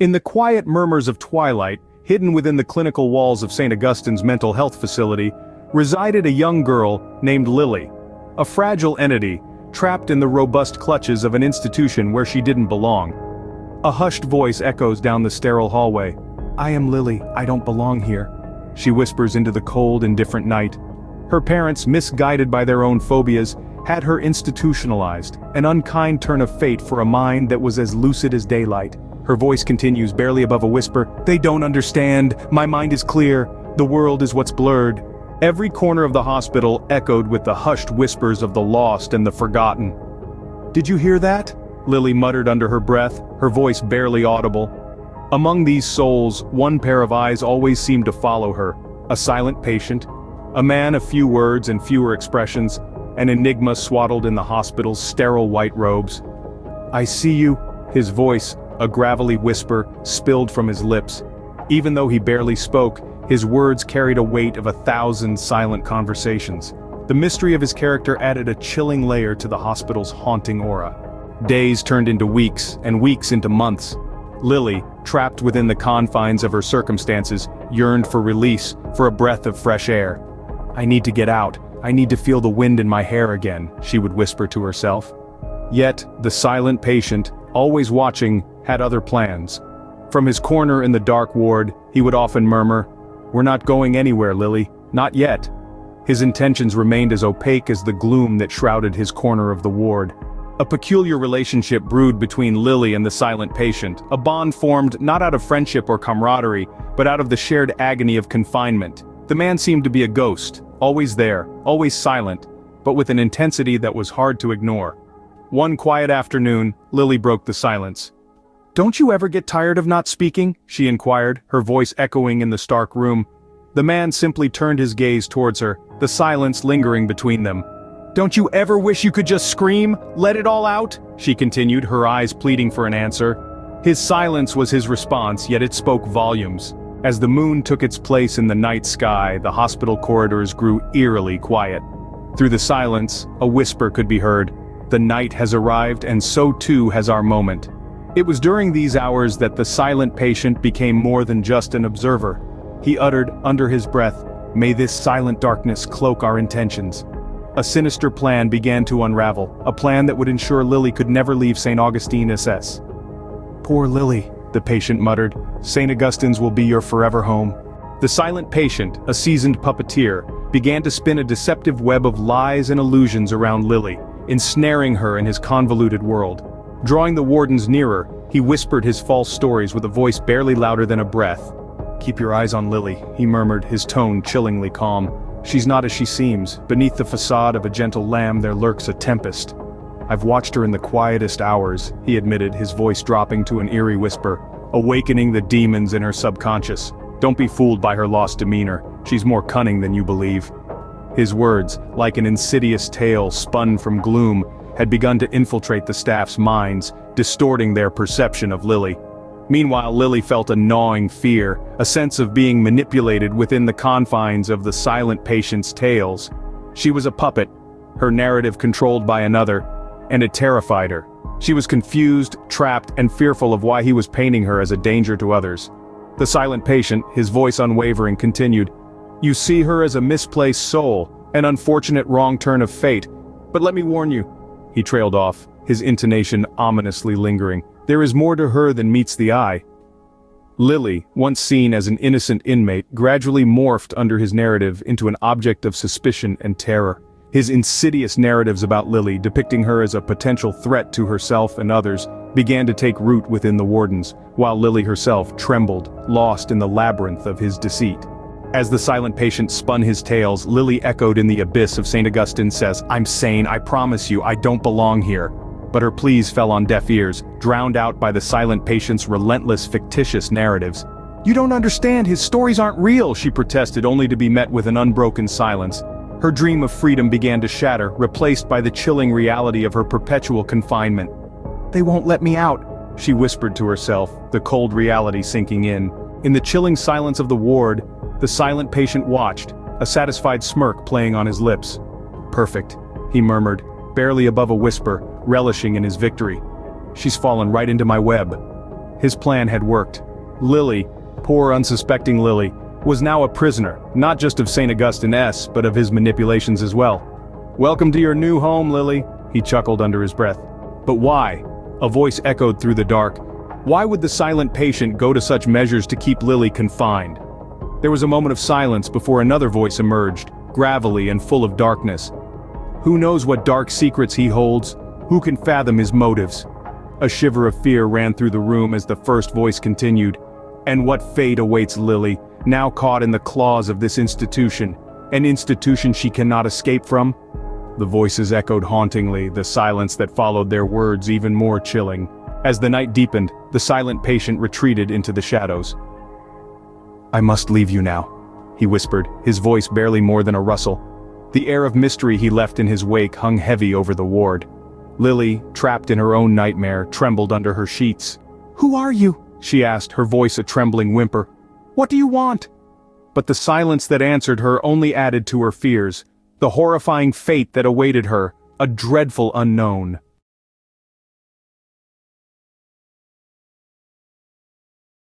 In the quiet murmurs of twilight, hidden within the clinical walls of St. Augustine's mental health facility, resided a young girl named Lily. A fragile entity, trapped in the robust clutches of an institution where she didn't belong. A hushed voice echoes down the sterile hallway. "I am Lily, I don't belong here," she whispers into the cold, indifferent night. Her parents, misguided by their own phobias, had her institutionalized, an unkind turn of fate for a mind that was as lucid as daylight. Her voice continues, barely above a whisper, "They don't understand, my mind is clear, the world is what's blurred." Every corner of the hospital echoed with the hushed whispers of the lost and the forgotten. "Did you hear that?" Lily muttered under her breath, her voice barely audible. Among these souls, one pair of eyes always seemed to follow her, a silent patient, a man of few words and fewer expressions, an enigma swaddled in the hospital's sterile white robes. "I see you," his voice, a gravelly whisper, spilled from his lips. Even though he barely spoke, his words carried a weight of 1,000 silent conversations. The mystery of his character added a chilling layer to the hospital's haunting aura. Days turned into weeks, and weeks into months. Lily, trapped within the confines of her circumstances, yearned for release, for a breath of fresh air. "I need to get out. I need to feel the wind in my hair again," she would whisper to herself. Yet, the silent patient, always watching, had other plans. From his corner in the dark ward, he would often murmur, "We're not going anywhere, Lily, not yet." His intentions remained as opaque as the gloom that shrouded his corner of the ward. A peculiar relationship brewed between Lily and the silent patient, a bond formed not out of friendship or camaraderie, but out of the shared agony of confinement. The man seemed to be a ghost, always there, always silent, but with an intensity that was hard to ignore. One quiet afternoon, Lily broke the silence. "Don't you ever get tired of not speaking?" she inquired, her voice echoing in the stark room. The man simply turned his gaze towards her, the silence lingering between them. "Don't you ever wish you could just scream, let it all out?" she continued, her eyes pleading for an answer. His silence was his response, yet it spoke volumes. As the moon took its place in the night sky, the hospital corridors grew eerily quiet. Through the silence, a whisper could be heard. "The night has arrived, and so too has our moment." It was during these hours that the silent patient became more than just an observer. He uttered, under his breath, "May this silent darkness cloak our intentions." A sinister plan began to unravel, a plan that would ensure Lily could never leave St. Augustine SS. "Poor Lily," the patient muttered, "St. Augustine's will be your forever home." The silent patient, a seasoned puppeteer, began to spin a deceptive web of lies and illusions around Lily, ensnaring her in his convoluted world. Drawing the wardens nearer, he whispered his false stories with a voice barely louder than a breath. "Keep your eyes on Lily," he murmured, his tone chillingly calm. "She's not as she seems. Beneath the facade of a gentle lamb there lurks a tempest. I've watched her in the quietest hours," he admitted, his voice dropping to an eerie whisper, "awakening the demons in her subconscious. Don't be fooled by her lost demeanor. She's more cunning than you believe." His words, like an insidious tale spun from gloom, had begun to infiltrate the staff's minds, distorting their perception of Lily. Meanwhile, Lily felt a gnawing fear, a sense of being manipulated within the confines of the silent patient's tales. She was a puppet, her narrative controlled by another, and it terrified her. She was confused, trapped, and fearful of why he was painting her as a danger to others. The silent patient, his voice unwavering, continued, "You see her as a misplaced soul, an unfortunate wrong turn of fate. But let me warn you," he trailed off, his intonation ominously lingering, "there is more to her than meets the eye." Lily, once seen as an innocent inmate, gradually morphed under his narrative into an object of suspicion and terror. His insidious narratives about Lily, depicting her as a potential threat to herself and others, began to take root within the wardens, while Lily herself trembled, lost in the labyrinth of his deceit. As the silent patient spun his tales, Lily echoed in the abyss of St. Augustine says, "I'm sane, I promise you, I don't belong here." But her pleas fell on deaf ears, drowned out by the silent patient's relentless fictitious narratives. "You don't understand, his stories aren't real," she protested, only to be met with an unbroken silence. Her dream of freedom began to shatter, replaced by the chilling reality of her perpetual confinement. "They won't let me out," she whispered to herself, the cold reality sinking in. In the chilling silence of the ward, the silent patient watched, a satisfied smirk playing on his lips. "Perfect," he murmured, barely above a whisper, relishing in his victory. "She's fallen right into my web." His plan had worked. Lily, poor unsuspecting Lily, was now a prisoner, not just of St. Augustine S., but of his manipulations as well. "Welcome to your new home, Lily," he chuckled under his breath. But why? A voice echoed through the dark. Why would the silent patient go to such measures to keep Lily confined? There was a moment of silence before another voice emerged, gravelly and full of darkness. Who knows what dark secrets he holds? Who can fathom his motives? A shiver of fear ran through the room as the first voice continued. And what fate awaits Lily, now caught in the claws of this institution, an institution she cannot escape from? The voices echoed hauntingly, the silence that followed their words even more chilling. As the night deepened, the silent patient retreated into the shadows. "I must leave you now," he whispered, his voice barely more than a rustle. The air of mystery he left in his wake hung heavy over the ward. Lily, trapped in her own nightmare, trembled under her sheets. "Who are you?" she asked, her voice a trembling whimper. "What do you want?" But the silence that answered her only added to her fears. The horrifying fate that awaited her, a dreadful unknown.